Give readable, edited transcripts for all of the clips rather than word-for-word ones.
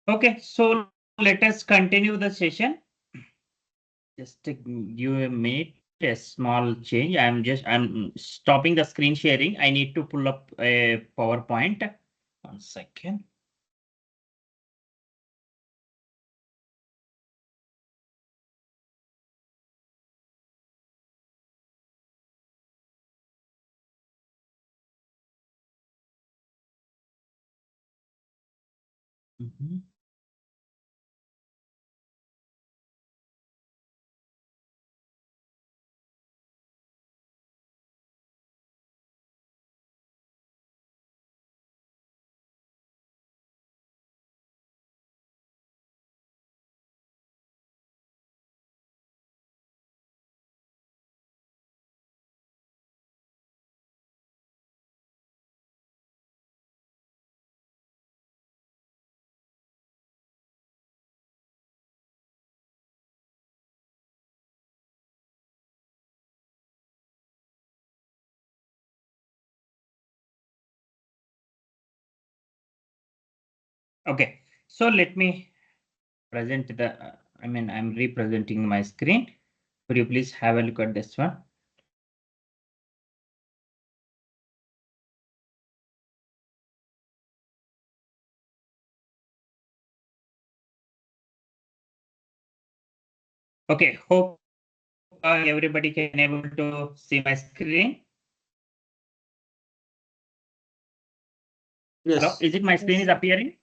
Okay, so let us continue the session. Just give a minute, a small change. I'm stopping the screen sharing. I need to pull up a PowerPoint. 1 second. Mhm. Okay, so let me present I'm representing my screen. Could you please have a look at this one? Okay, hope everybody can able to see my screen. Hello, Yes. is it my screen is appearing?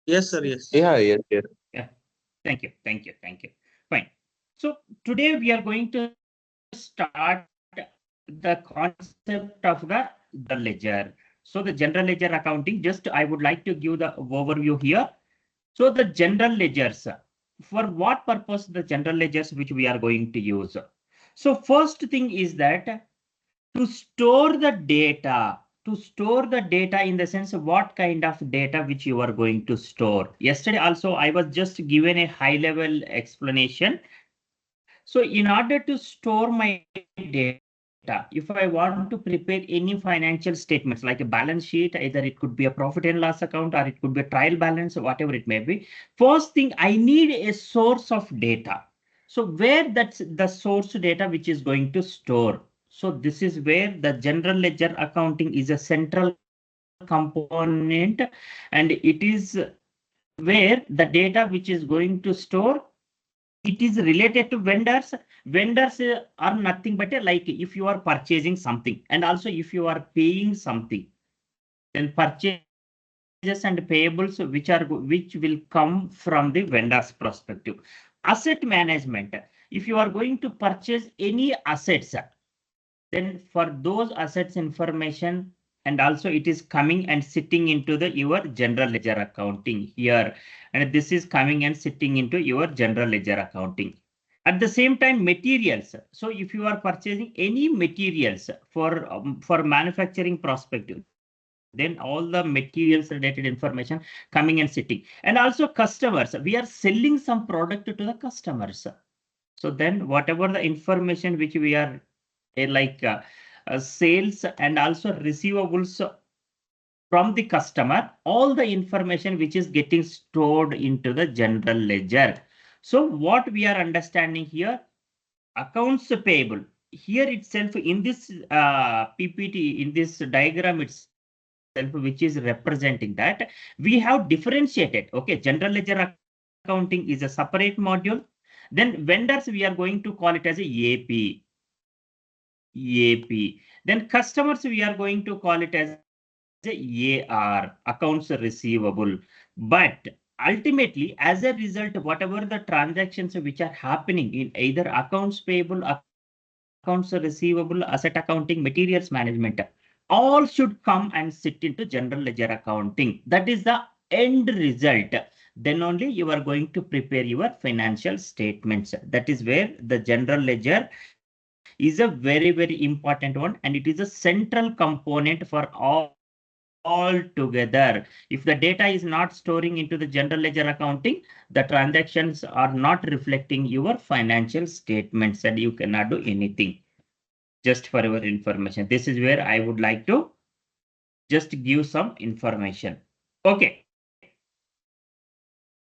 Yes, sir. Yes. Yeah, yes, yes. Yeah. Thank you. Fine. So today we are going to start the concept of the ledger. So the general ledger accounting, just I would like to give the overview here. So the general ledgers, for what purpose the general ledgers which we are going to use? So first thing is that to store the data, in the sense of what kind of data which you are going to store. Yesterday also I was just given a high level explanation. So in order to store my data, if I want to prepare any financial statements like a balance sheet, either it could be a profit and loss account or it could be a trial balance, whatever it may be. First thing, I need a source of data. So where that's the source data which is going to store. So this is where the general ledger accounting is a central component, and it is where the data which is going to store, it is related to vendors. Vendors are nothing but like if you are purchasing something and also if you are paying something, then purchases and payables which will come from the vendor's perspective. Asset management, if you are going to purchase any assets, then for those assets information, and also it is coming and sitting into the your general ledger accounting here, and this is coming and sitting into your general ledger accounting. At the same time, materials, so if you are purchasing any materials for manufacturing perspective, then all the materials related information coming and sitting. And also customers, we are selling some product to the customers, so then whatever the information which we are like sales and also receivables from the customer, all the information which is getting stored into the general ledger. So what we are understanding here, accounts payable. Here itself in this PPT, in this diagram itself, which is representing that, we have differentiated. Okay, general ledger accounting is a separate module. Then vendors, we are going to call it as a AP. Then customers, we are going to call it as a AR, accounts receivable. But ultimately, as a result, whatever the transactions which are happening in either accounts payable, accounts receivable, asset accounting, materials management, all should come and sit into general ledger accounting. That is the end result. Then only you are going to prepare your financial statements. That is where the general ledger is a very, very important one, and it is a central component for all together. If the data is not storing into the general ledger accounting, the transactions are not reflecting your financial statements and you cannot do anything. Just for your information, this is where I would like to just give some information. Okay.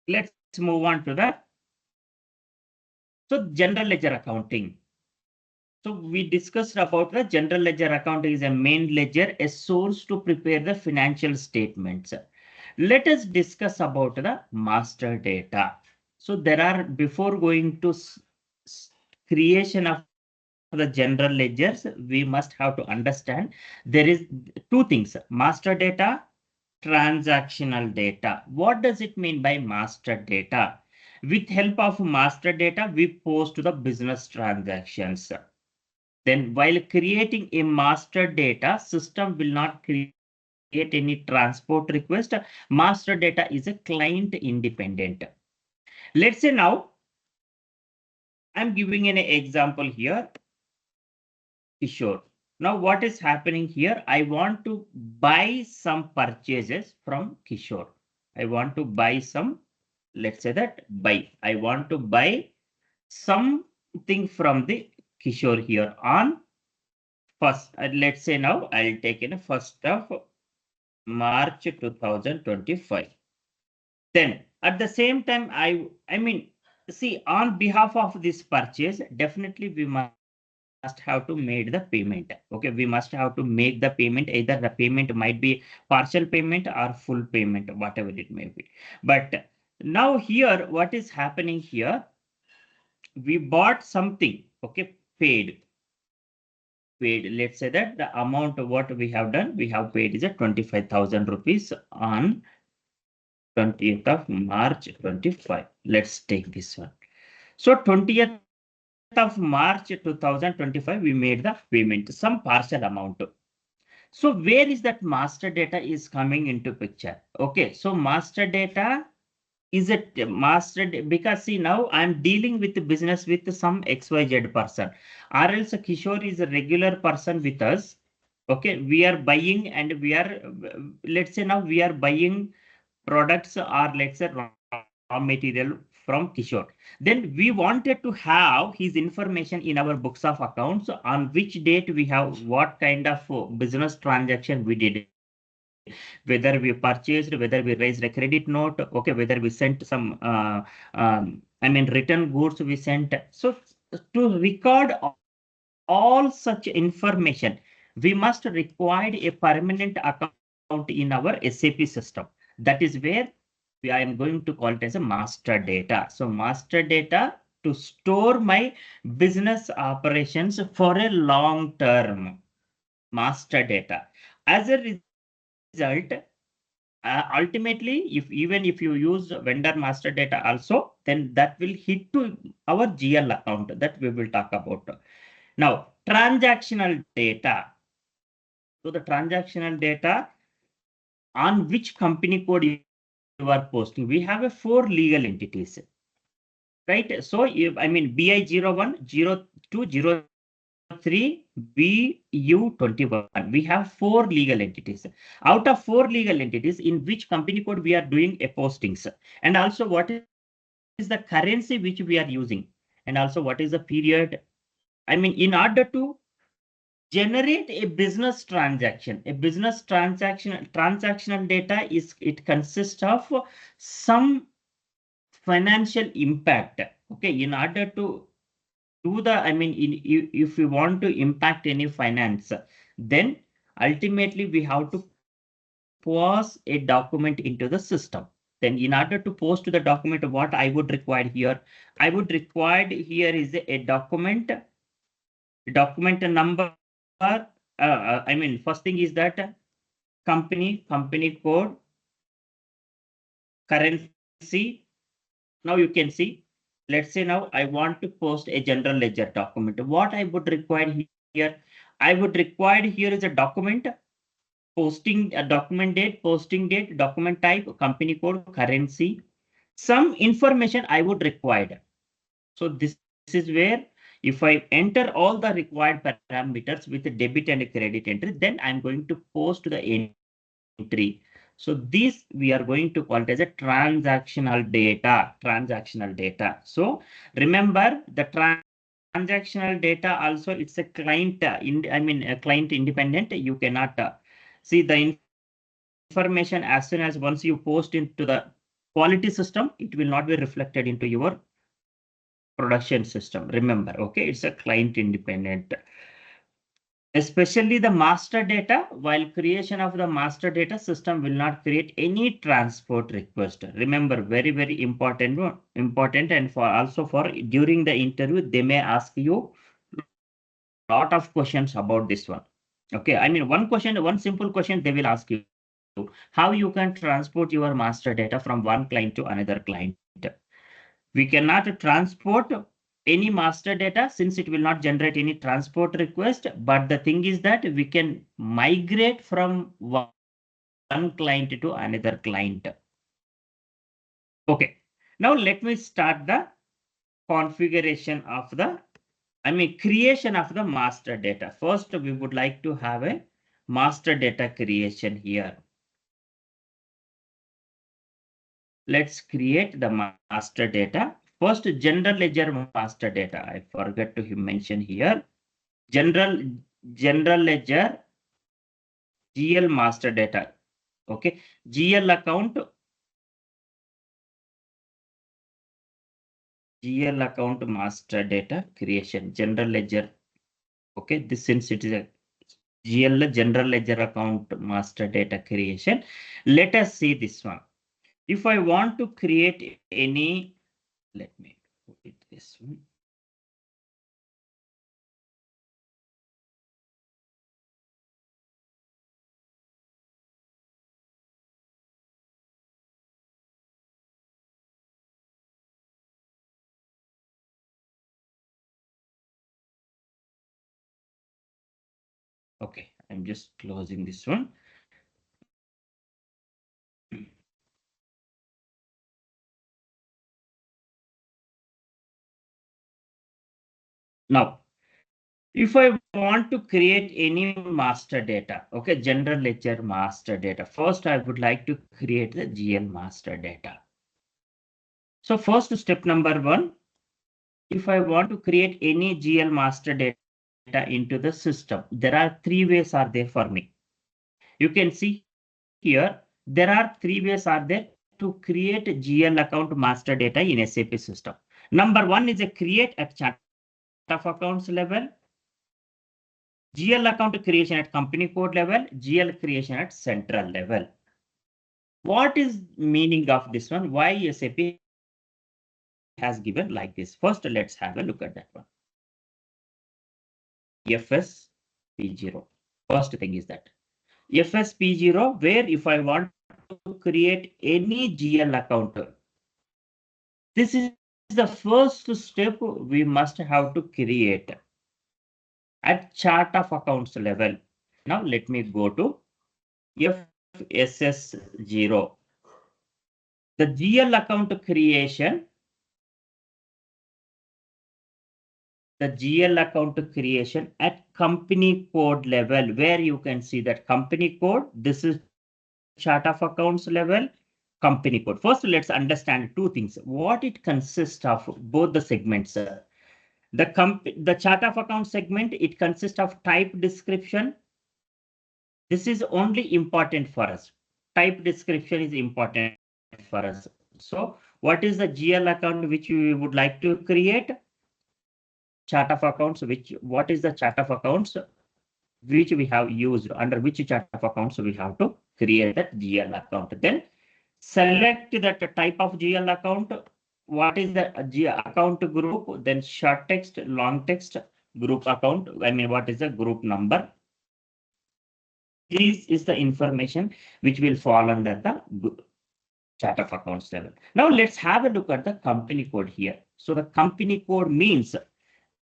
let's move on to the general ledger accounting. So we discussed about the general ledger account is a main ledger, a source to prepare the financial statements. Let us discuss about the master data. So there are, before going to creation of the general ledgers, we must have to understand there is two things: master data, transactional data. What does it mean by master data? With help of master data, we post the business transactions. Then while creating a master data, system will not create any transport request. Master data is a client independent. Let's say now I'm giving an example here, Kishore. Now what is happening here? I want to buy some purchases from Kishore. I want to buy some, let's say that buy. I want to buy something from the Kishore here on first. Let's say now I'll take in 1st of March 2025. Then at the same time, I mean, see, on behalf of this purchase, definitely we must have to make the payment. Okay, we must have to make the payment. Either the payment might be partial payment or full payment, whatever it may be. But now here, what is happening here? We bought something, okay, paid. Let's say that the amount of what we have done, we have paid is a 25,000 rupees on 20th of March 25. Let's take this one. So 20th of March 2025, we made the payment, some partial amount. So where is that master data is coming into picture? Okay, so master data is it master, because see, now I'm dealing with the business with some XYZ person, or else Kishore is a regular person with us. Okay, we are buying and we are, let's say now we are buying products, or let's say raw material from Kishore. Then we wanted to have his information in our books of accounts, on which date we have what kind of business transaction we did, whether we purchased, whether we raised a credit note, okay, whether we sent some, I mean, written goods we sent. So to record all such information, we must require a permanent account in our SAP system. That is where I am going to call it as a master data. So master data to store my business operations for a long term. Master data. As a result, ultimately, if you use vendor master data also, then that will hit to our GL account that we will talk about. Now, transactional data. So the transactional data, on which company code you are posting. We have a 4 legal entities, right? So if, I mean, BI01, 02, 03, BU21. We have 4 legal entities. Out of 4 legal entities, in which company code we are doing a postings, and also what is the currency which we are using, and also what is the period. I mean, in order to generate a business transaction, transactional data is, it consists of some financial impact. Okay, in order to do the, I mean, if we want to impact any finance, then ultimately we have to pass a document into the system. Then in order to post the document, what I would require here, I would require here is a document number. I mean, first thing is that company code, currency. Now you can see, let's say now I want to post a general ledger document. What I would require here, I would require here is a document, posting, a document date, posting date, document type, company code, currency, some information I would require. So this is where, if I enter all the required parameters with the debit and credit entry, then I'm going to post the entry. So this we are going to call it as a transactional data. So remember, the transactional data also, it's a client, client independent. You cannot see the information as soon as once you post into the quality system, it will not be reflected into your production system. Remember, okay, it's a client independent. Especially the master data, while creation of the master data system will not create any transport request. Remember, very, very important, and for also for during the interview, they may ask you lot of questions about this one. Okay, I mean, one simple question they will ask you, how you can transport your master data from one client to another client. We cannot transport any master data since it will not generate any transport request. But the thing is that we can migrate from one client to another client. Okay, now let me start the configuration of the, creation of the master data. First, we would like to have a master data creation here. Let's create the master data. First, general ledger master data. I forgot to mention here. General ledger GL master data. Okay, GL account master data creation. General ledger. Okay, this since it is a GL general ledger account master data creation. Let us see this one. If I want to create any, let me put it this one. Okay, I'm just closing this one. Now, if I want to create any master data, okay, general ledger master data, first I would like to create the GL master data. So first step number one, if I want to create any GL master data into the system, there are three ways are there for me. You can see here, there are three ways are there to create a GL account master data in SAP system. Number one is a create at chart of accounts level, GL account creation at company code level, GL creation at central level. What is meaning of this one? Why SAP has given like this? First, let's have a look at that one. FSP0. First thing is that FSP0, where if I want to create any GL account, this is the first step we must have to create at chart of accounts level. Now let me go to FSS0. The GL account creation, at company code level, where you can see that company code, this is chart of accounts level, company code. First, let's understand two things. What it consists of, both the segments. The chart of account segment, it consists of type description. This is only important for us. Type description is important for us. So what is the GL account which we would like to create? Chart of accounts, what is the chart of accounts which we have used, under which chart of accounts we have to create that GL account. Then select that type of GL account. What is the account group? Then short text, long text, group account. What is the group number? This is the information which will fall under the chart of accounts level. Now let's have a look at the company code here. So the company code means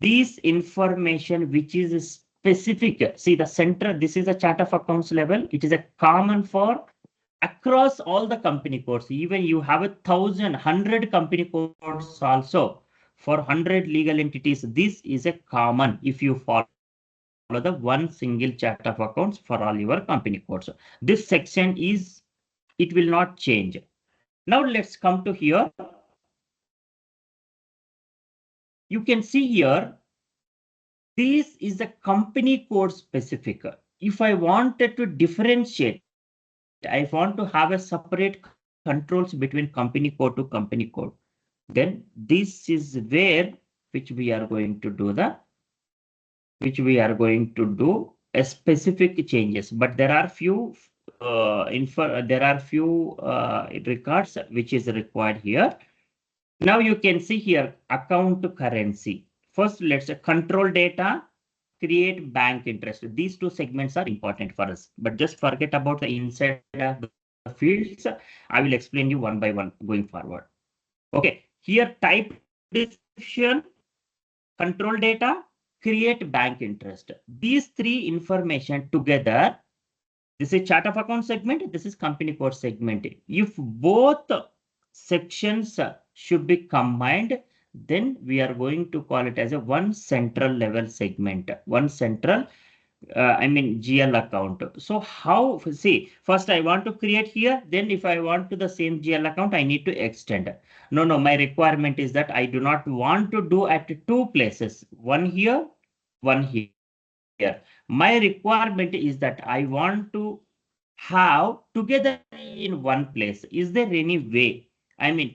this information which is specific. See the center, this is a chart of accounts level. It is a common for across all the company codes. Even you have 1,100 company codes also for 100 legal entities. This is a common if you follow the one single chart of accounts for all your company codes. This section is, it will not change. Now let's come to here. You can see here, this is a company code specific. If I wanted to differentiate, I want to have a separate controls between company code to company code. Then this is where which we are going to do a specific changes. But there are few records which is required here. Now you can see here account to currency. First, let's control data, create bank interest. These two segments are important for us. But just forget about the inside of the fields. I will explain you one by one going forward. Okay, here type description, control data, create bank interest. These three information together, this is chart of account segment, this is company code segment. If both sections should be combined, then we are going to call it as a one central level segment, one central GL account. So how, see, first I want to create here, then if I want to the same GL account, I need to extend. No, my requirement is that I do not want to do at two places, one here, one here. My requirement is that I want to have together in one place. Is there any way?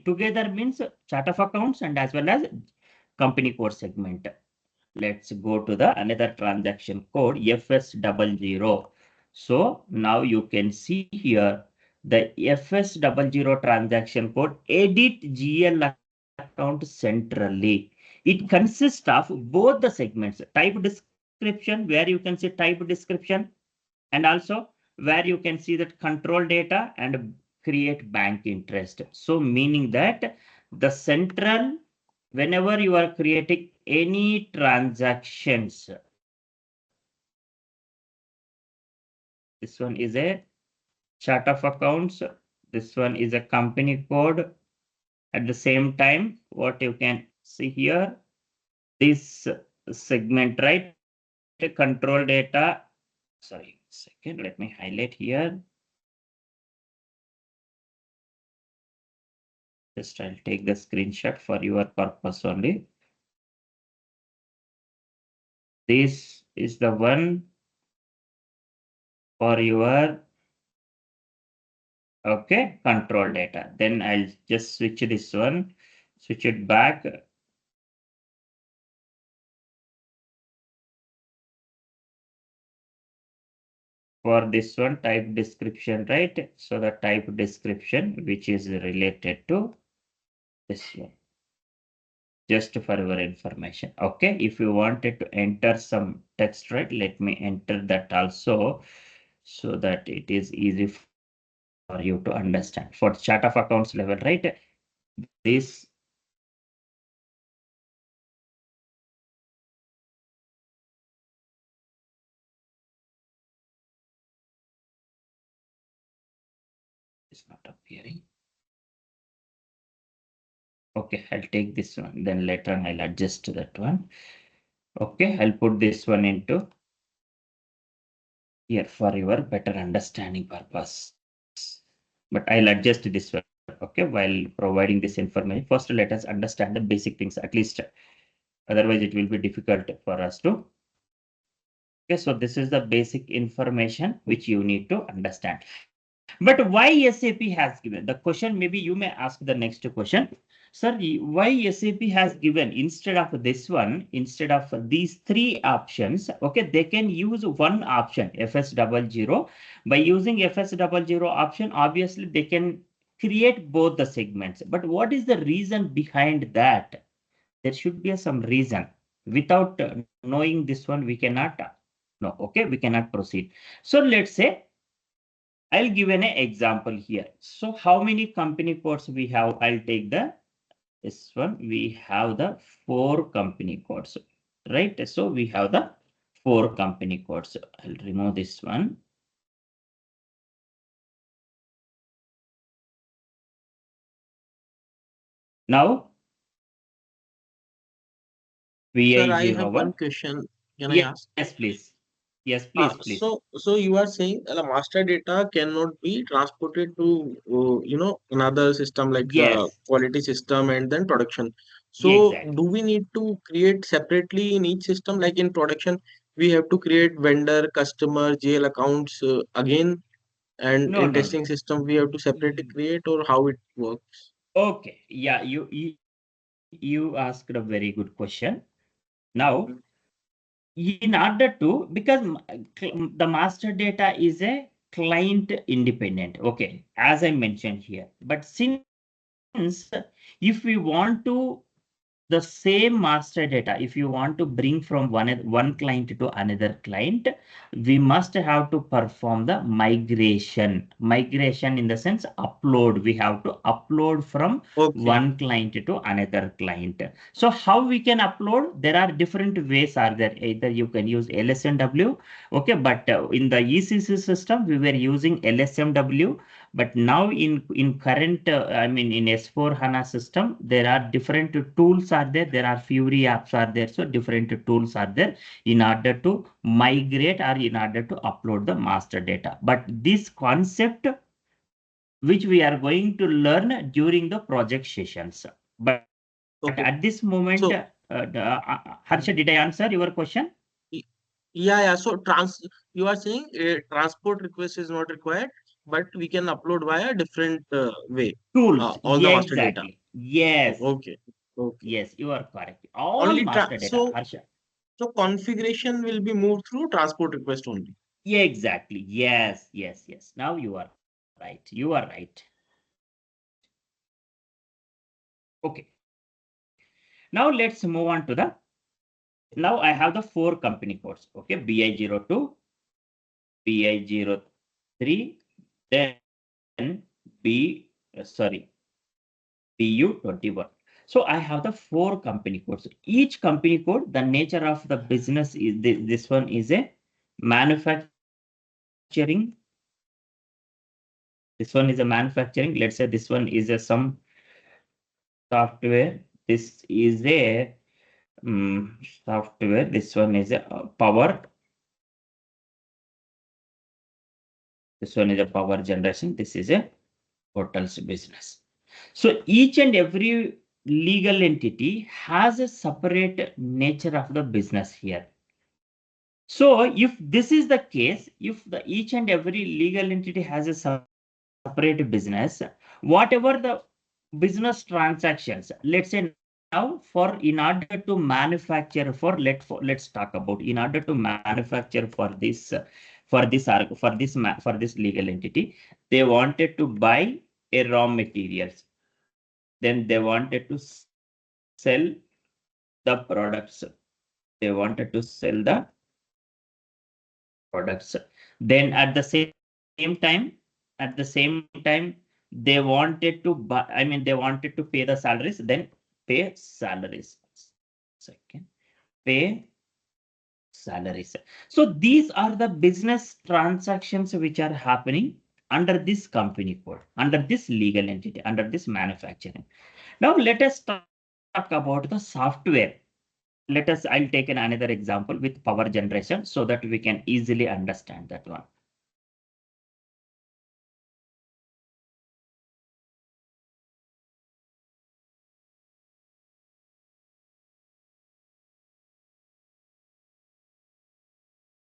Together means chart of accounts and as well as company code segment. Let's go to the another transaction code FS00. So now you can see here the FS00 transaction code edit GL account centrally. It consists of both the segments, type description, where you can see type description, and also where you can see that control data and create bank interest. So meaning that the central, whenever you are creating any transactions, this one is a chart of accounts, this one is a company code. At the same time, what you can see here, this segment, right? Control data. Sorry, second, let me highlight here. Just I'll take the screenshot for your purpose only. This is the one for your control data. Then I'll just switch this one, switch it back. For this one, type description, right? So the type description, which is related to this one, just for your information. Okay, if you wanted to enter some text, right, let me enter that also, so that it is easy for you to understand. For chart of accounts level, right, this is not appearing. Okay, I'll take this one. Then later on I'll adjust that one. Okay, I'll put this one into here for your better understanding purpose. But I'll adjust this one. Okay, while providing this information, first let us understand the basic things at least. Otherwise, it will be difficult for us to. Okay, so this is the basic information which you need to understand. But why SAP has given the question? Maybe you may ask the next question, sir, why SAP has given instead of this one, instead of these three options, okay, they can use one option, FS00. By using FS00 option, obviously they can create both the segments. But what is the reason behind that? There should be some reason. Without knowing this one, we cannot, no, okay, we cannot proceed. So let's say, I'll give an example here. So how many company codes we have? I'll take this one. We have the 4 company codes, right? So we have the 4 company codes. I'll remove this one. Now, Sir, I have VI01. one question. Can I ask? Yes, please. Yes, please. So you are saying the master data cannot be transported to another system like Yes, quality system and then production. So do exactly. we need to create separately in each system? Like in production, we have to create vendor, customer, GL accounts again, And No, in no, no. testing system, we have to separately create, or how it works? Okay. Yeah, you asked a very good question. Now, in order to, because the master data is a client independent, okay, as I mentioned here. But since if we want to the same master data, if you want to bring from one client to another client, we must have to perform the migration in the sense upload. We have to upload from Okay. one client to another client. So how we can upload? There are different ways are there. Either you can use lsmw, okay, but in the ECC system we were using lsmw. But now in current, I mean in S4 HANA system, there are different tools are there. There are Fury apps are there. So different tools are there in order to migrate or in order to upload the master data. But this concept, which we are going to learn during the project sessions. But at this moment, Okay. So, Harsha, did I answer your question? y- yeah, yeah. So you are saying transport request is not required, but we can upload via different way, Tools. all the Yeah, master data. exactly. Yes. Okay. Okay. Yes, you are correct. All Only master data, Harsha. so configuration will be moved through transport request only. Yeah, exactly. Yes, yes, yes. Now you are right. You are right. Okay. Now let's move on to the. Now I have the four company codes. Okay, BI02, BI03, then BU21. So I have the four company codes. Each company code, the nature of the business is this one is a manufacturing. This one is a manufacturing. Let's say this one is a some software. This is a software. This one is a power. This one is a power generation. This is a hotels business. So each and every legal entity has a separate nature of the business here. So if this is the case, if the each and every legal entity has a separate business, whatever the business transactions, let's say now for in order to manufacture let's talk about in order to manufacture for this legal entity, they wanted to buy a raw materials, then they wanted to sell the products, they wanted to sell the products, then at the same time they wanted to buy, I mean they wanted to pay the salaries, then pay salaries. Second, pay salaries. So these are the business transactions which are happening under this company code, under this legal entity, under this manufacturing. Now let us talk about the software. I'll take another example with power generation so that we can easily understand that one.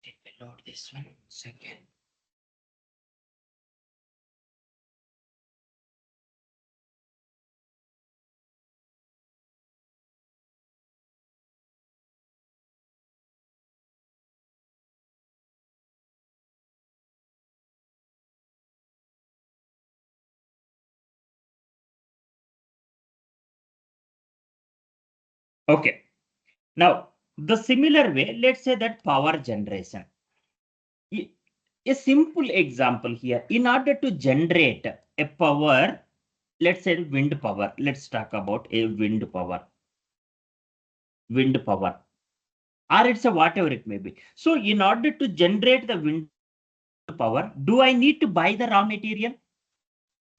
Let me load this one second. Okay. Now, the similar way, let's say that power generation. A simple example here. In order to generate a power, let's say wind power. Let's talk about a wind power. Wind power. Or it's a whatever it may be. So in order to generate the wind power, do I need to buy the raw material?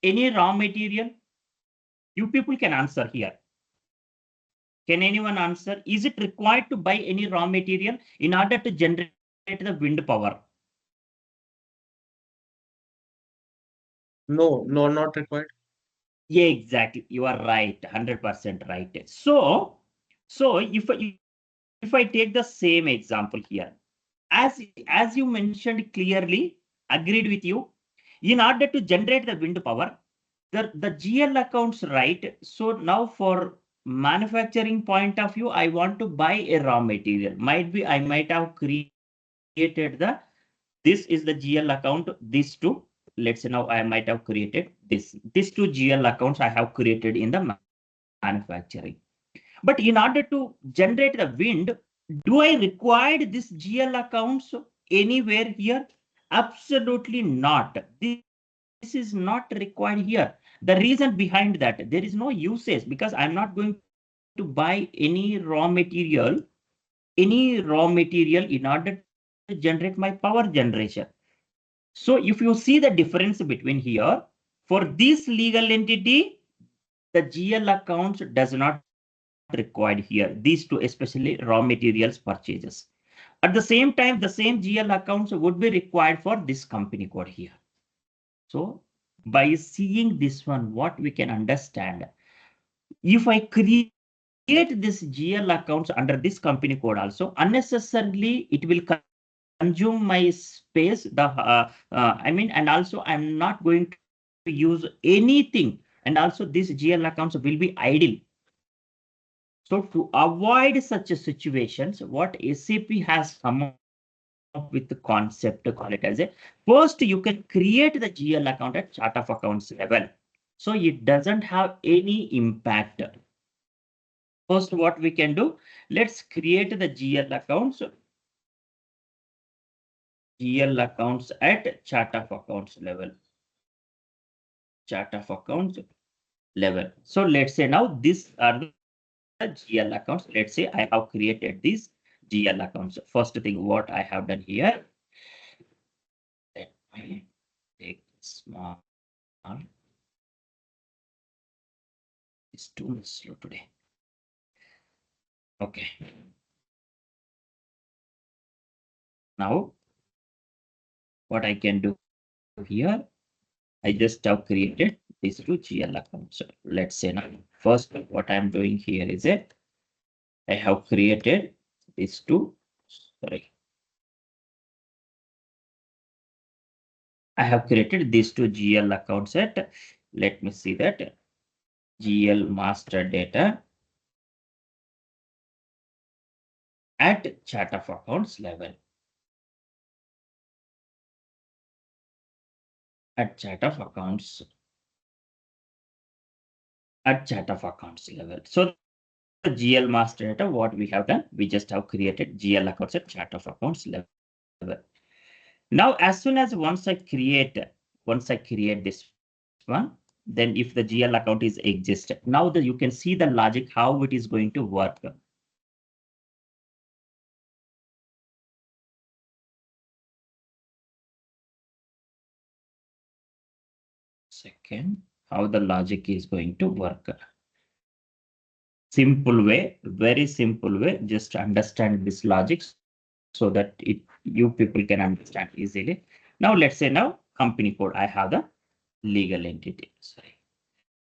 Any raw material? You people can answer here. Can anyone answer? Is it required to buy any raw material in order to generate the wind power? No, no, not required. Yeah, exactly. You are right. 100% right. So if I take the same example here, as you mentioned clearly, agreed with you. In order to generate the wind power, the GL accounts, right? So now for manufacturing point of view, I want to buy a raw material. Might be I might have created this is the GL account, these two. Let's say now I might have created these two GL accounts I have created in the manufacturing. But in order to generate the wind, do I require this GL accounts anywhere here? Absolutely not. This is not required here. The reason behind that, there is no usage because I'm not going to buy any raw material in order to generate my power generation. So if you see the difference between here, for this legal entity, the GL accounts does not required here. These two, especially raw materials purchases. At the same time, the same GL accounts would be required for this company code here. So by seeing this one, what we can understand, if I create this GL accounts under this company code also, unnecessarily it will consume my space. And also I'm not going to use anything. And also these GL accounts will be idle. So to avoid such situations, what SAP has come up with the concept to call it as a first you can create the GL account at chart of accounts level. So it doesn't have any impact. First, what we can do, let's create the GL accounts at chart of accounts level. Chart of accounts level. So let's say now these are the GL accounts. Let's say I have created these GL accounts. First thing what I have done here, let me take small. It's too slow today. Okay. Now, what I can do here, I just have created these two GL accounts. Let's say now, first what I'm doing here is it, I have created these two, sorry. I have created these two GL accounts at, let me see that, GL master data at chart of accounts level. At chart of accounts level. So the GL master data, what we have done, we just have created GL accounts at chart of accounts level. Now, as soon as once I create this one, then if the GL account is exist, now you can see the logic how it is going to work. Second, how the logic is going to work. Simple way, very simple way, just understand this logic so that you people can understand easily. Now, let's say now company code, I have the legal entity. Sorry,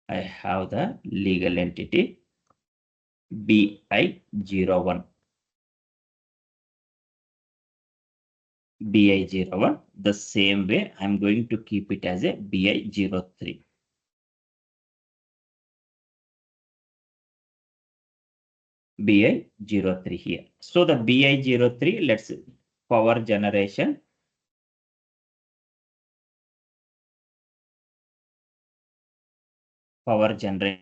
I have the legal entity BI01. BI01, the same way I'm going to keep it as a BI03. BI03 here. So the BI03, let's power generation. Power generation.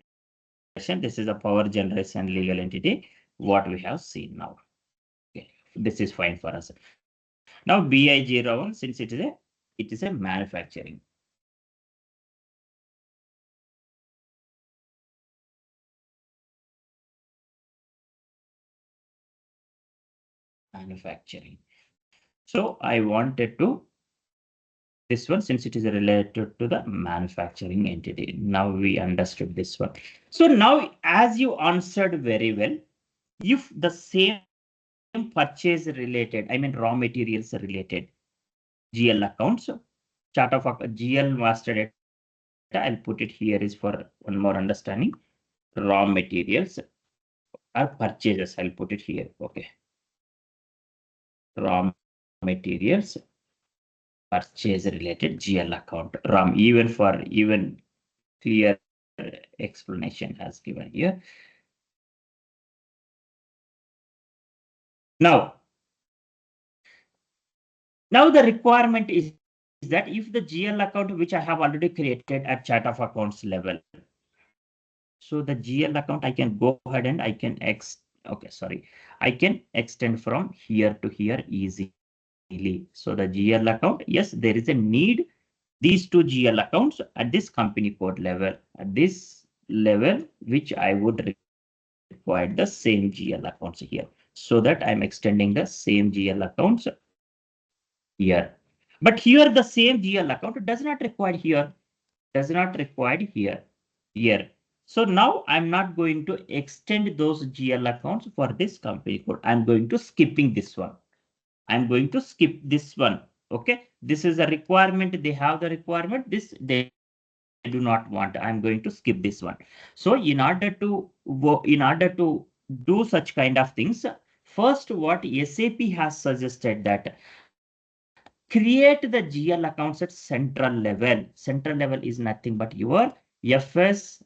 This is a power generation legal entity. What we have seen now. Okay. This is fine for us. Now BI01, since it is a manufacturing. Manufacturing. So I wanted to this one, since it is related to the manufacturing entity. Now we understood this one. So now, as you answered very well, if the same purchase related, I mean raw materials related GL accounts, chart of GL master data, I'll put it here is for one more understanding. Raw materials or purchases, I'll put it here. Okay. Raw materials purchase related GL account. RAM, even for even clear explanation has given here. Now the requirement is that if the GL account which I have already created at chart of accounts level, so the GL account I can go ahead and I can I can extend from here to here easily. So the GL account, yes, there is a need these two GL accounts at this company code level, at this level, which I would require the same GL accounts here, so that I'm extending the same GL accounts here. But here the same GL account does not require here, does not require here. So now I'm not going to extend those GL accounts for this company code. I'm going to skipping this one. I'm going to skip this one. Okay, this is a requirement. They have the requirement. This they do not want. I'm going to skip this one. So in order to do such kind of things, first what SAP has suggested that create the GL accounts at central level. Central level is nothing but your FS.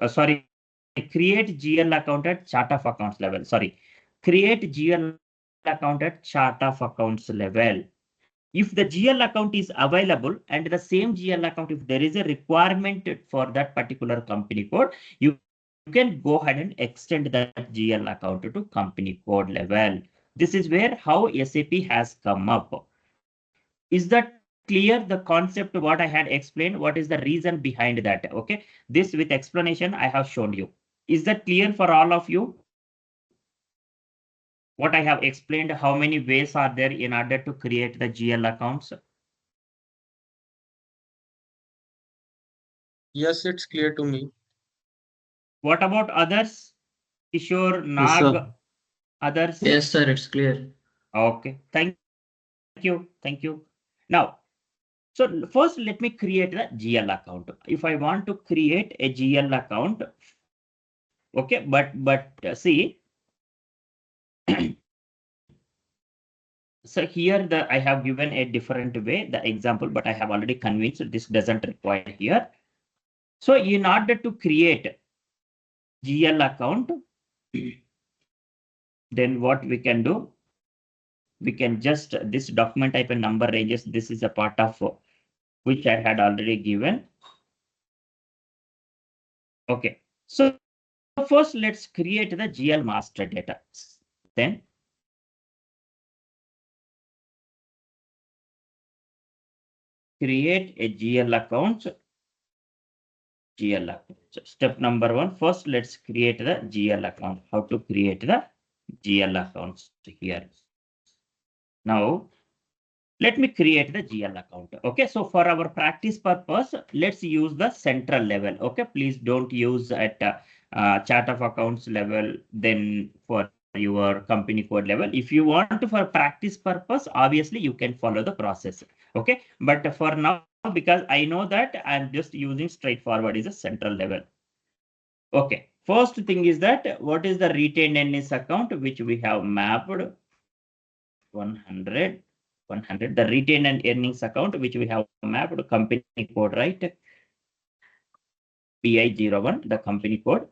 Sorry, create GL account at chart of accounts level. Sorry, create GL account at chart of accounts level. If the GL account is available and the same GL account, if there is a requirement for that particular company code, you can go ahead and extend that GL account to company code level. This is where how SAP has come up. Is that clear? The concept, what I had explained, what is the reason behind that? Okay, this with explanation I have shown you. Is that clear for all of you? What I have explained, how many ways are there in order to create the GL accounts? Yes, it's clear to me. What about others? Kishore, Yes, sir. Nag, others? Yes, sir, it's clear. Okay, thank you. Thank you. Now, so first let me create the GL account. If I want to create a GL account, okay, but see, so here I have given a different way, the example, but I have already convinced this doesn't require here. So in order to create GL account, then what we can do, we can just this document type and number ranges. This is a part of which I had already given. Okay, so first let's create the GL master data. Then create a GL account. GL account. So step number one, first let's create the GL account. How to create the GL accounts here. Now let me create the GL account. Okay, so for our practice purpose, let's use the central level. Okay, please don't use at chart of accounts level, then for your company code level. If you want to for practice purpose, obviously you can follow the process. Okay, but for now, because I know that I'm just using straightforward is a central level. Okay, first thing is that what is the retained earnings account which we have mapped 100. The retained and earnings account which we have mapped company code, right? PI01, the company code.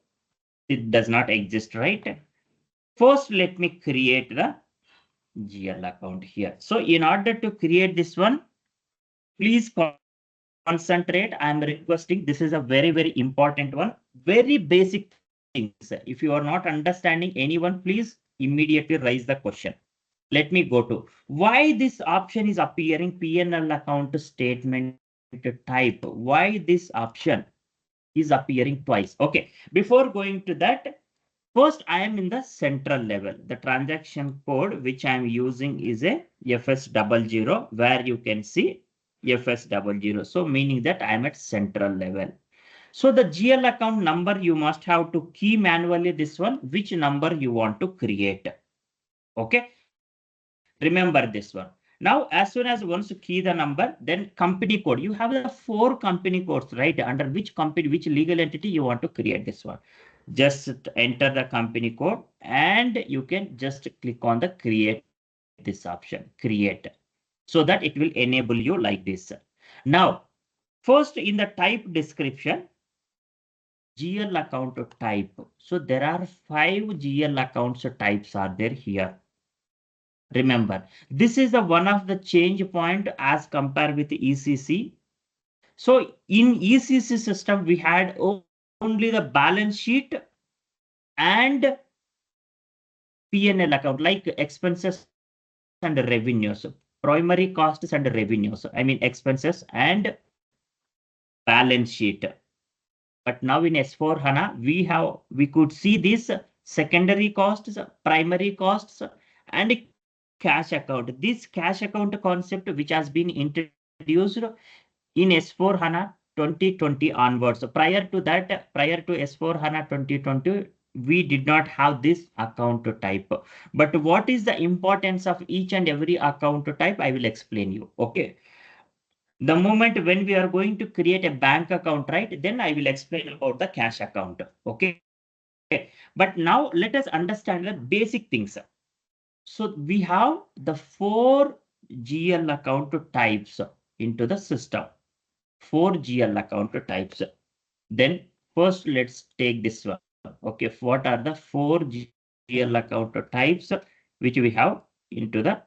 It does not exist, right? First, let me create the GL account here. So in order to create this one, please concentrate. I'm requesting. This is a very, very important one. Very basic things. If you are not understanding anyone, please immediately raise the question. Let me go to why this option is appearing PNL account statement type. Why this option is appearing twice. Okay, before going to that, first I am in the central level. The transaction code which I am using is a FS00, where you can see FS00. So meaning that I am at central level. So the GL account number you must have to key manually this one, which number you want to create. Okay, remember this one. Now, as soon as once you key the number, then company code. You have the 4 company codes, right? Under which company, which legal entity you want to create this one. Just enter the company code and you can just click on the create this option, create. so that it will enable you like this. Now, first in the type description, GL account type. So there are 5 GL accounts types are there here. Remember, this is the one of the change point as compared with ECC. So in ECC system, we had only the balance sheet and P&L account like expenses and revenues, primary costs and revenues. I mean expenses and balance sheet. But now in S4HANA, we could see this secondary costs, primary costs, and cash account. This cash account concept, which has been introduced in S4HANA 2020 onwards. Prior to that, prior to S4HANA 2020, we did not have this account type. But what is the importance of each and every account type? I will explain you. Okay. The moment when we are going to create a bank account, right? Then I will explain about the cash account. Okay. But now let us understand the basic things. So we have the 4 GL account types into the system. 4 GL account types. Then first let's take this one. Okay, what are the 4 GL account types which we have into the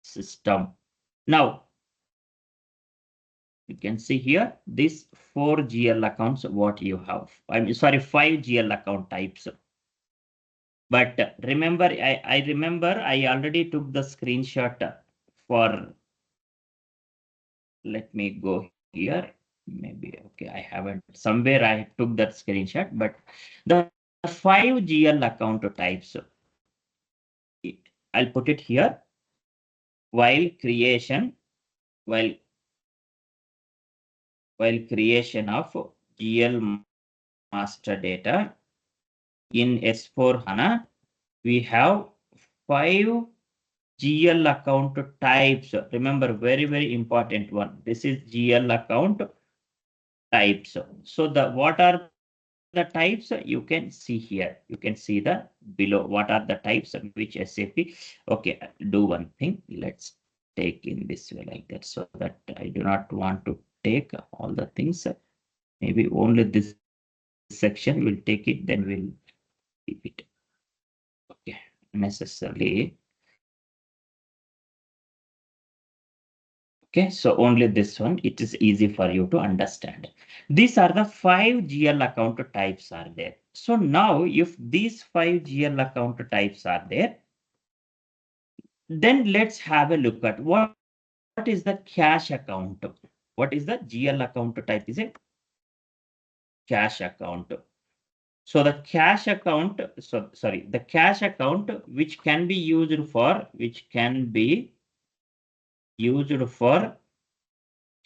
system? Now, you can see here this 4 GL accounts what you have. I'm sorry, 5 GL account types. But remember, I remember I already took the screenshot for, let me go here. Maybe, okay, I haven't, somewhere I took that screenshot, but the 5 GL account types, I'll put it here. While creation, while creation of GL master data in S4HANA, we have 5 GL account types. Remember, very important one. This is GL account types. So what are the types? You can see here. You can see the below. What are the types of which SAP? Okay, do one thing. Let's take in this way like that, so that I do not want to take all the things. Maybe only this section will take it, then we'll keep it. Okay, necessarily. Okay, so only this one, it is easy for you to understand. These are the 5 GL account types are there. So now if these 5 GL account types are there, then let's have a look at what is the cash account. What is the GL account type? Is a cash account. So the cash account, the cash account which can be used for,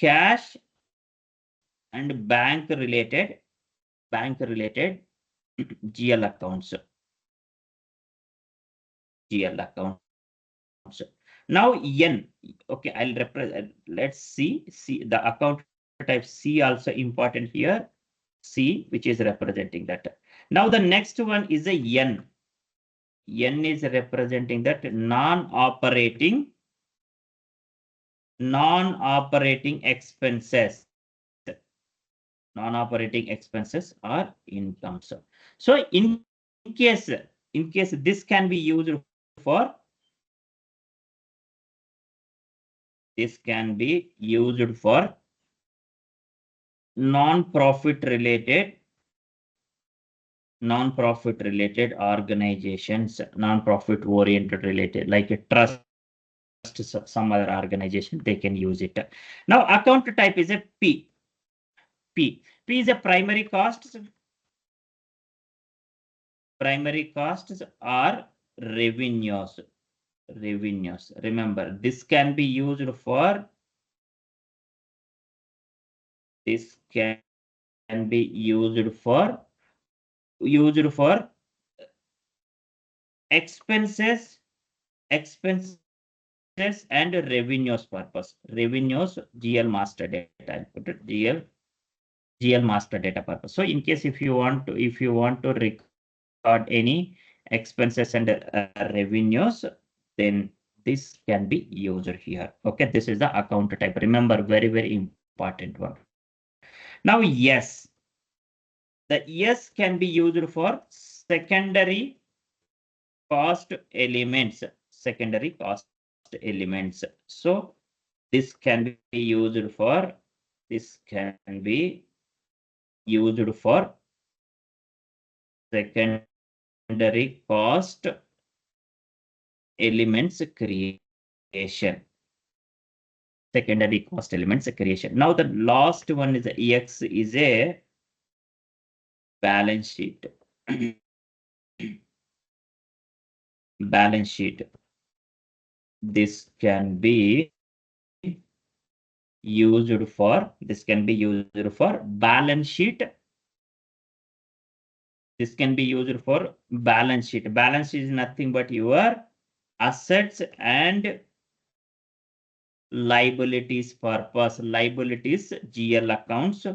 cash and bank related GL accounts. Now N, okay, I'll represent. Let's see the account type C also important here. C, which is representing that. Now the next one is a N. N is representing that non-operating expenses. Non-operating expenses or incomes. So in case this can be used for, non-profit related organizations, non-profit oriented related, like a trust, some other organization, they can use it. Now account type is a P. P is a primary costs. Primary costs are revenues. Remember, this can be used for expenses and revenues purpose. Revenues, GL master data. I'll put it GL master data purpose. So in case if you want to record any expenses and revenues, then this can be used here. Okay, this is the account type. Remember, very, very important one. Now, yes, the yes can be used for secondary cost elements, secondary cost elements. So this can be used for, this can be used for secondary cost elements creation. Secondary cost elements creation. Now the last one is X is a balance sheet. Balance sheet. This can be used for, this can be used for balance sheet. This can be used for balance sheet. Balance sheet is nothing but your assets and liabilities purpose. Liabilities, GL accounts,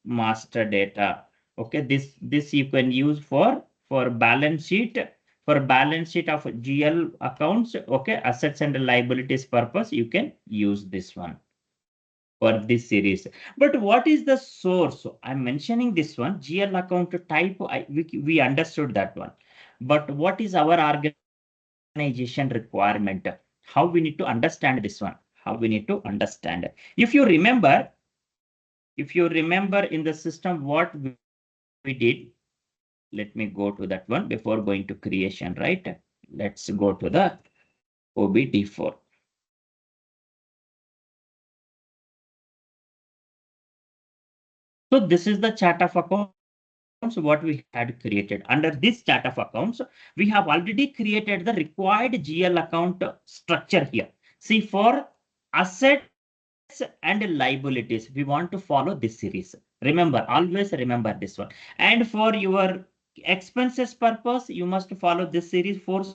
master data. Okay, this you can use for balance sheet, for balance sheet of GL accounts. Okay, assets and liabilities purpose, you can use this one for this series. But what is the source? So I'm mentioning this one, GL account type. We understood that one. But what is our organization requirement? How we need to understand this one? How we need to understand? If you remember in the system what we did, let me go to that one before going to creation, right? Let's go to the OBD4. So this is the chart of accounts what we had created. Under this chart of accounts, we have already created the required GL account structure here. See, for assets and liabilities, we want to follow this series. Remember, always remember this one. And for your expenses purpose, you must follow this series, 4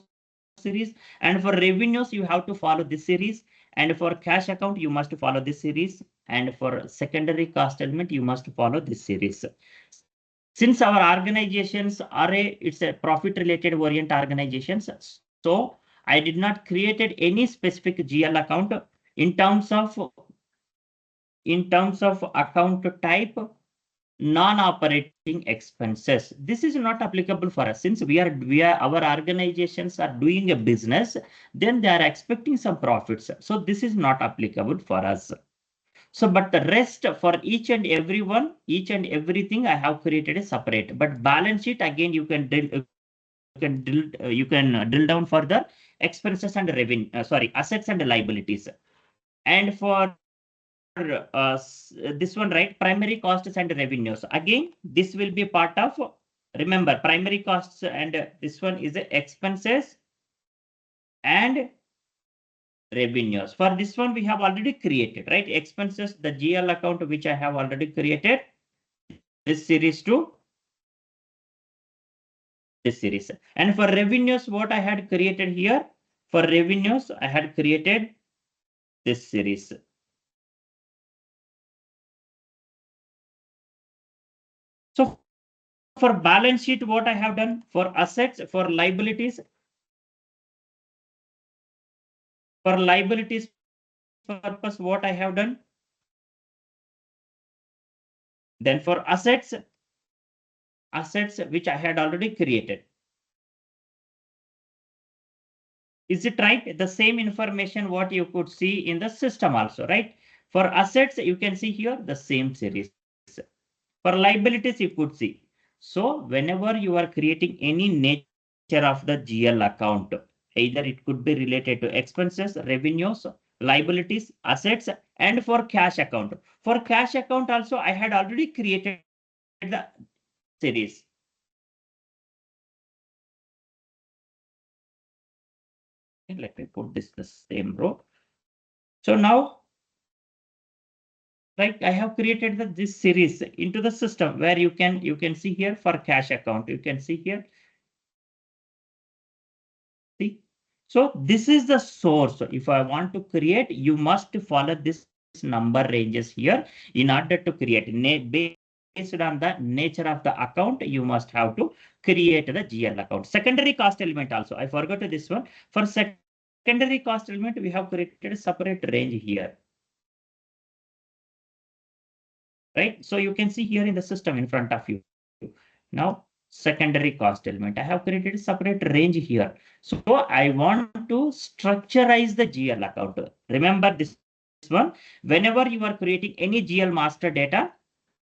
series. And for revenues, you have to follow this series. And for cash account, you must follow this series. And for secondary cost element, you must follow this series. Since our organizations are it's a profit related orient organizations, so I did not created any specific GL account in terms of account type, non-operating expenses. This is not applicable for us since we are our organizations are doing a business, then they are expecting some profits. So this is not applicable for us. So, but the rest for each and everyone, each and everything I have created a separate. But balance sheet again, you can drill down further expenses and revenue. Assets and liabilities. And for this one, right? Primary costs and revenues. Again, this will be part of. Remember, primary costs and this one is expenses and revenues. For this one, we have already created, right? Expenses, the GL account, which I have already created, this series to this series. And for revenues, what I had created here, for revenues, I had created this series. So for balance sheet, what I have done for assets, for liabilities purpose, what I have done. Then for assets which I had already created. Is it right? The same information what you could see in the system also, right? For assets, you can see here the same series. For liabilities, you could see. So whenever you are creating any nature of the GL account, either it could be related to expenses, revenues, liabilities, assets, and for cash account. For cash account also, I had already created the series. Let me put this the same row. So now, right, I have created this series into the system where you can see here for cash account. You can see here. See, so this is the source. If I want to create, you must follow this number ranges here in order to create. based on the nature of the account, you must have to create the GL account. Secondary cost element also, I forgot this one. For secondary cost element, we have created a separate range here. Right? So you can see here in the system in front of you. Now, secondary cost element, I have created a separate range here. So I want to structurize the GL account. Remember this one, whenever you are creating any GL master data,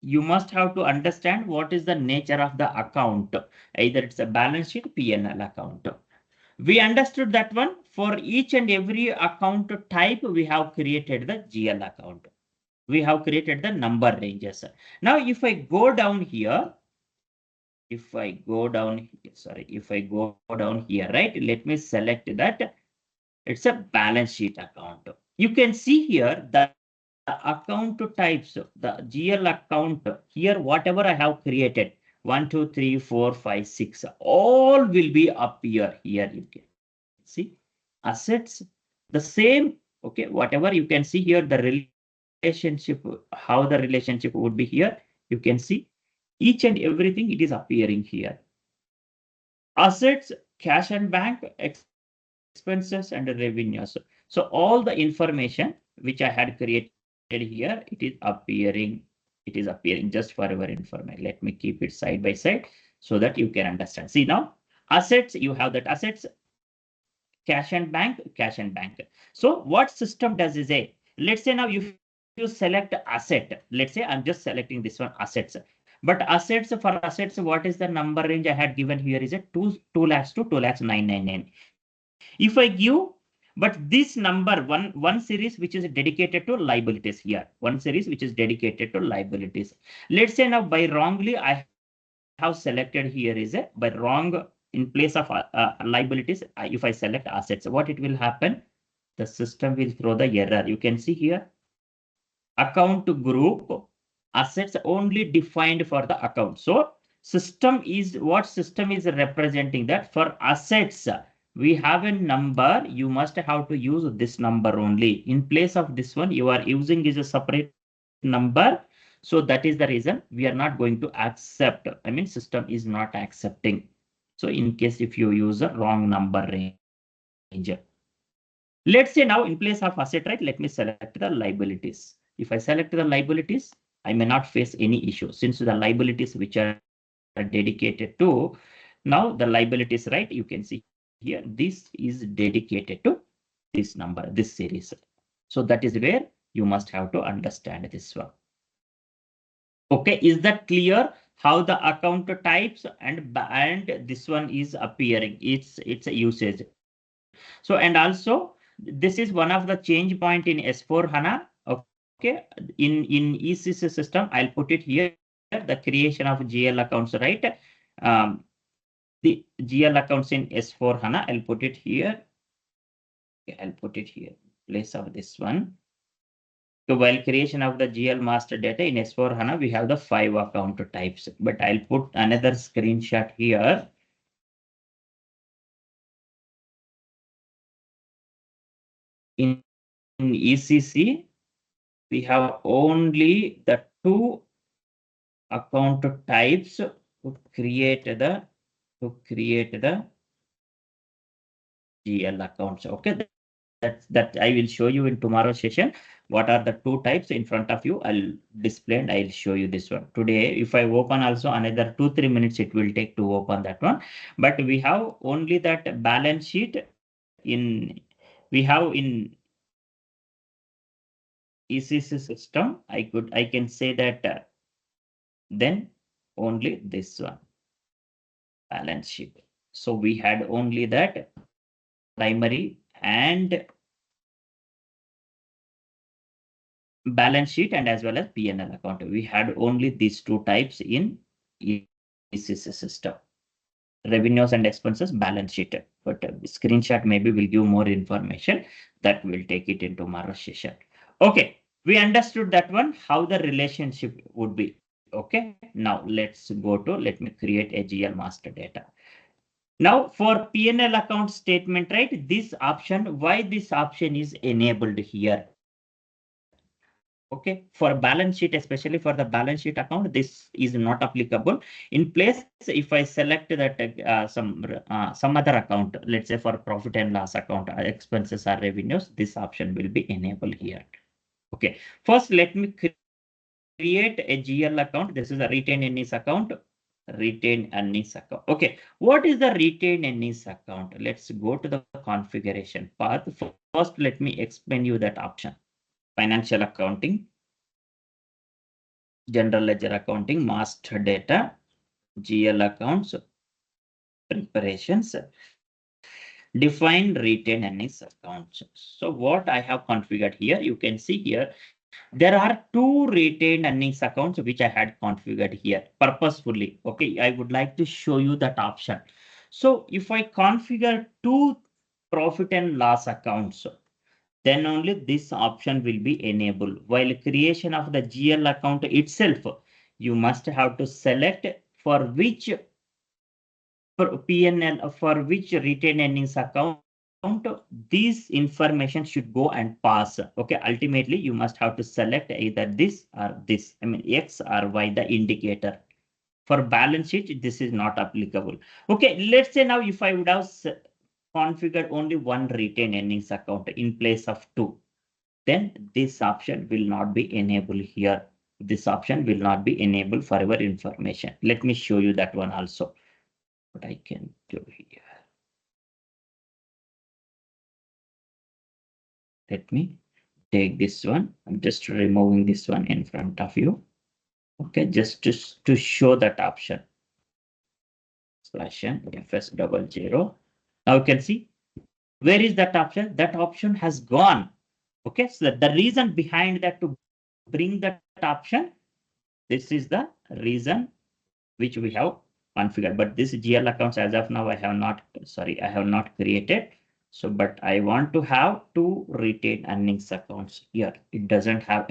you must have to understand what is the nature of the account. Either it's a balance sheet, P&L account. We understood that one. For each and every account type, we have created the GL account. We have created the number ranges. Now, if I go down here, if I go down here, right, let me select that. It's a balance sheet account. You can see here the account types, the GL account here, whatever I have created, 1, 2, 3, 4, 5, 6, all will be appear here. You can see assets, the same. Okay, whatever you can see here, the relationship, how the relationship would be here. You can see each and everything, it is appearing here. Assets, cash and bank, expenses, and revenues. So all the information which I had created here, it is appearing. It is appearing just for our information. Let me keep it side by side so that you can understand. See now, assets, you have that assets, cash and bank, cash and bank. So what system does is a, let's say now if you select asset, let's say I'm just selecting this one assets. But assets, for assets, what is the number range I had given here is a 2 lakhs to 2 lakhs 999. If I give, but this number one series which is dedicated to liabilities here, one series which is dedicated to liabilities. Let's say now by wrongly I have selected here is a by wrong in place of liabilities. If I select assets, what it will happen? The system will throw the error. You can see here account group assets only defined for the account. So system is representing that for assets we have a number, you must have to use this number only. In place of this one, you are using is a separate number. So that is the reason we are not going to accept. I mean, system is not accepting. So in case if you use a wrong number range. Let's say now in place of asset, right, let me select the liabilities. If I select the liabilities, I may not face any issue since the liabilities which are dedicated to, now the liabilities, right, you can see here, this is dedicated to this number, this series. So that is where you must have to understand this one. Okay, is that clear? How the account types and this one is appearing, it's a usage. So and also this is one of the change point in S4HANA. Okay, in ECC system, I'll put it here, the creation of GL accounts, right? The GL accounts in S4HANA, I'll put it here. Okay, I'll put it here, place of this one. So while creation of the GL master data in S4HANA, we have the 5 account types, but I'll put another screenshot here. In ECC, we have only the 2 account types to create the GL accounts. Okay, that I will show you in tomorrow's session. What are the 2 types in front of you? I'll display and I'll show you this one. Today, if I open also another 2-3 minutes, it will take to open that one. But we have only that balance sheet in, we have in ECC system. I can say that then only this one, balance sheet. So we had only that primary and balance sheet and as well as P&L account. We had only these 2 types in ECC system. Revenues and expenses, balance sheet. But screenshot maybe will give more information. That will take it in tomorrow's session. Okay, we understood that one, how the relationship would be. Okay, now let's go to, let me create a GL master data. Now for P&L account statement, right, this option, why this option is enabled here? Okay, for balance sheet, especially for the balance sheet account, this is not applicable. In place, if I select that some other account, let's say for profit and loss account, expenses or revenues, this option will be enabled here. Okay, first let me create a GL account. This is a retained earnings account. Retained earnings account. Okay, what is the retained earnings account? Let's go to the configuration path. First, let me explain you that option. Financial accounting, general ledger accounting, master data, GL accounts, preparations, define retained earnings accounts. So what I have configured here, you can see here, there are two retained earnings accounts which I had configured here purposefully. Okay, I would like to show you that option. So if I configure two profit and loss accounts, then only this option will be enabled. While creation of the GL account itself, you must have to select for which PNL, for which retained earnings account this information should go and pass. Okay, ultimately you must have to select either this or this. I mean X or Y, the indicator. For balance sheet, this is not applicable. Okay, let's say now if I would have configured only one retained earnings account in place of two, then this option will not be enabled here. This option will not be enabled for our information. Let me show you that one also. What I can do here. Let me take this one. I'm just removing this one in front of you. Okay, just to show that option. /n FS00. Now you can see where is that option? That option has gone. Okay, so the reason behind that to bring that option, this is the reason which we have configured. But this GL accounts as of now, I have not created. So, but I want to have two retained earnings accounts here. It doesn't have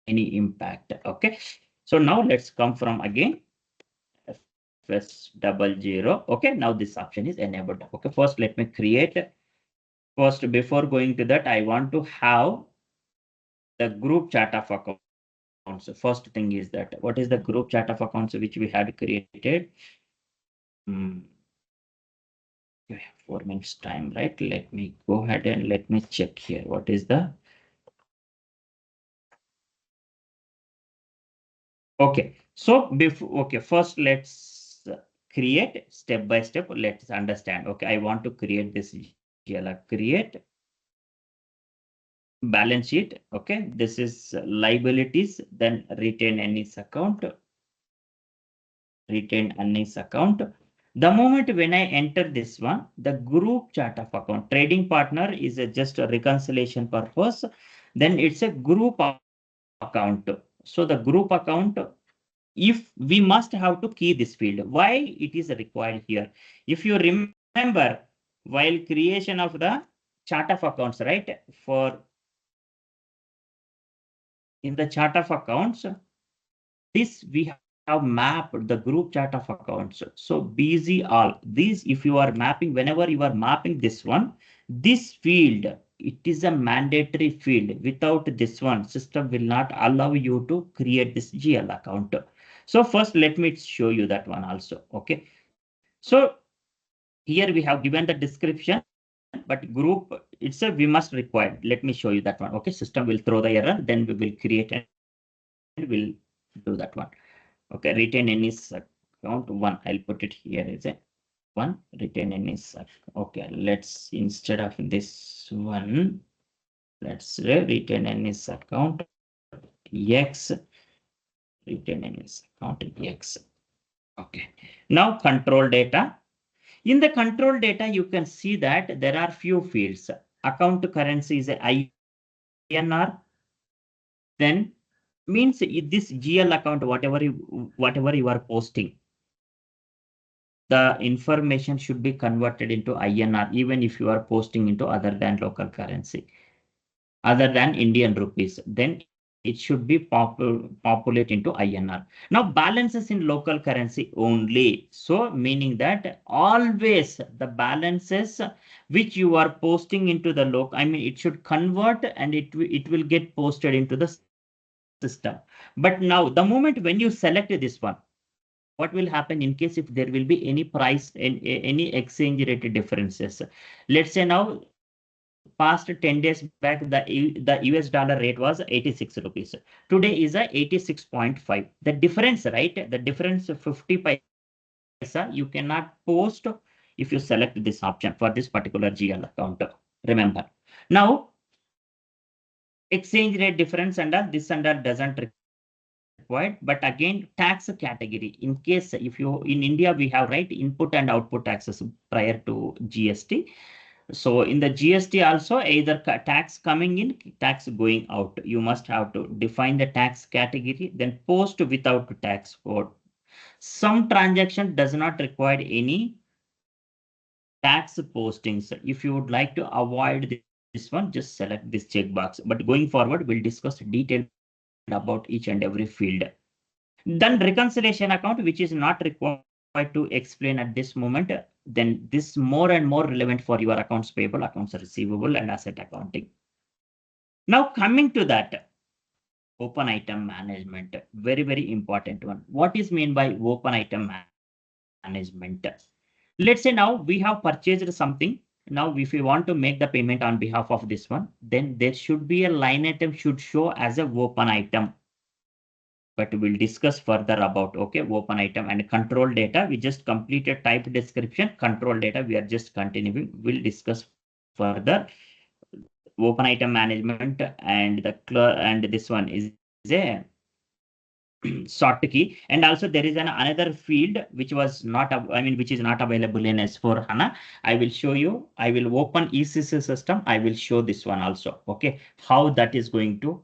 any impact. Okay. So now let's come from again. FS00. Okay. Now this option is enabled. Okay. First, let me create. First, before going to that, I want to have the group chart of accounts. First thing is that what is the group chart of accounts which we had created? We have 4 minutes time, right? Let me go ahead and let me check here. What is the? Okay. So before, okay, first let's create step by step. Let's understand. Okay, I want to create this GL. Create balance sheet. Okay, this is liabilities. Then retained earnings account. Retained earnings account. The moment when I enter this one, the group chart of account, trading partner is just a reconciliation purpose. Then it's a group account. So the group account, if we must have to key this field, why it is required here? If you remember, while creation of the chart of accounts, right? For in the chart of accounts, this we have mapped the group chart of accounts. So busy all these, if you are mapping, whenever you are mapping this one, this field, it is a mandatory field. Without this one, system will not allow you to create this GL account. So first, let me show you that one also. Okay. So here we have given the description, but group itself we must require. Let me show you that one. Okay. System will throw the error, then we will create and we'll do that one. Okay, retain any account one. I'll put it here as a one. Retain any okay, let's instead of this one, let's retain any account X. Retain any account X. Okay. Now control data. In the control data, you can see that there are few fields. Account currency is a INR. Then means this GL account, whatever you are posting, the information should be converted into INR, even if you are posting into other than local currency, other than Indian rupees, then it should be populate into INR. Now balances in local currency only. So meaning that always the balances which you are posting into the local, I mean, it should convert and it will get posted into the system. But now the moment when you select this one, what will happen in case if there will be any price and any exchange rate differences? Let's say now past 10 days back, the US dollar rate was 86 rupees. Today is a 86.5. The difference, right? The difference 50 paisa you cannot post if you select this option for this particular GL account. Remember. Now, exchange rate difference and all this and all doesn't required, but again tax category, in case if you in India we have right input and output taxes prior to GST. So in the GST also either tax coming in, tax going out, you must have to define the tax category, then post without tax code. Some transaction does not require any tax postings. If you would like to avoid this one, just select this checkbox. But going forward, we'll discuss detailed about each and every field. Then reconciliation account, which is not required to explain at this moment, then this more and more relevant for your accounts payable, accounts receivable, and asset accounting. Now coming to that, open item management, very, very important one. What is mean by open item management? Let's say now we have purchased something. Now, if we want to make the payment on behalf of this one, then there should be a line item should show as a open item. But we'll discuss further about, okay, open item and control data. We just completed type description, control data. We are just continuing. We'll discuss further open item management and and this one is a short key. And also there is another field which was not, which is not available in S4HANA. I will show you. I will open ECC system. I will show this one also. Okay, how that is going to,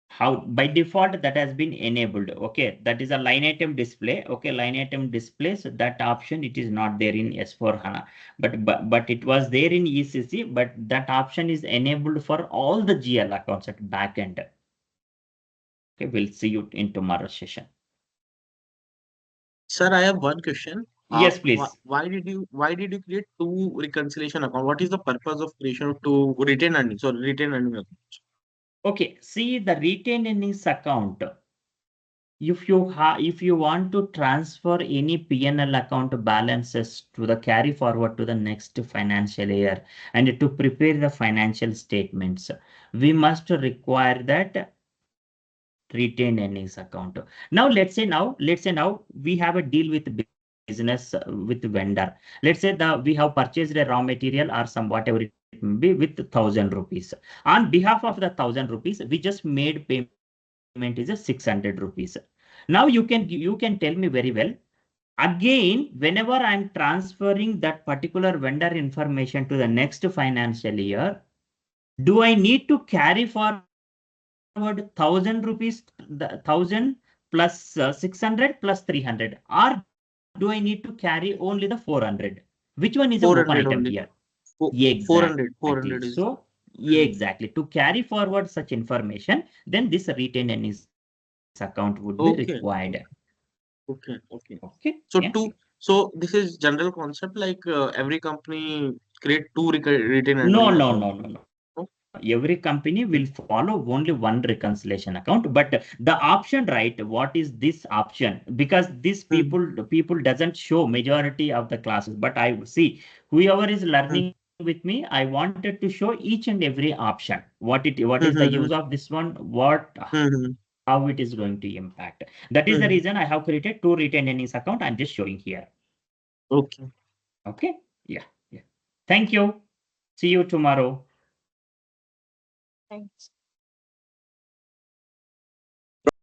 how by default that has been enabled. Okay, that is a line item display. Okay, line item display. So that option it is not there in S4HANA, but it was there in ECC. But that option is enabled for all the GL accounts at backend. Okay, we'll see you in tomorrow's session. Sir, I have one question. Yes, please. Why did you create two reconciliation account? What is the purpose of creation of two retain earnings? So retain earning accounts. Okay, see the retained earnings account. If you want to transfer any P&L account balances to the carry forward to the next financial year and to prepare the financial statements, we must require that retained earnings account. Now let's say now we have a deal with business with vendor. Let's say we have purchased a raw material or some whatever it may be with 1,000 rupees. On behalf of the 1,000 rupees, we just made payment is a 600 rupees. Now you can tell me very well. Again, whenever I'm transferring that particular vendor information to the next financial year, do I need to carry forward 1,000 rupees, the 1,000 plus 600 plus 300, or do I need to carry only the 400? Which one is a open item 400 here? only. Exactly. 400 So, is. yeah, exactly. To carry forward such information, then this retained earnings account would be required. Okay. Okay. Okay. Yeah. So this is general concept like every company create two retain No, earning no, account. no, no, no. No? Every company will follow only one reconciliation account, but the option, right? What is this option? Because these people doesn't show majority of the classes, but I see whoever is learning with me, I wanted to show each and every option. What is the use of this one? How it is going to impact. That is the reason I have created two retained earnings account. I'm just showing here. Okay. Okay. Yeah. Yeah. Thank you. See you tomorrow. Thanks.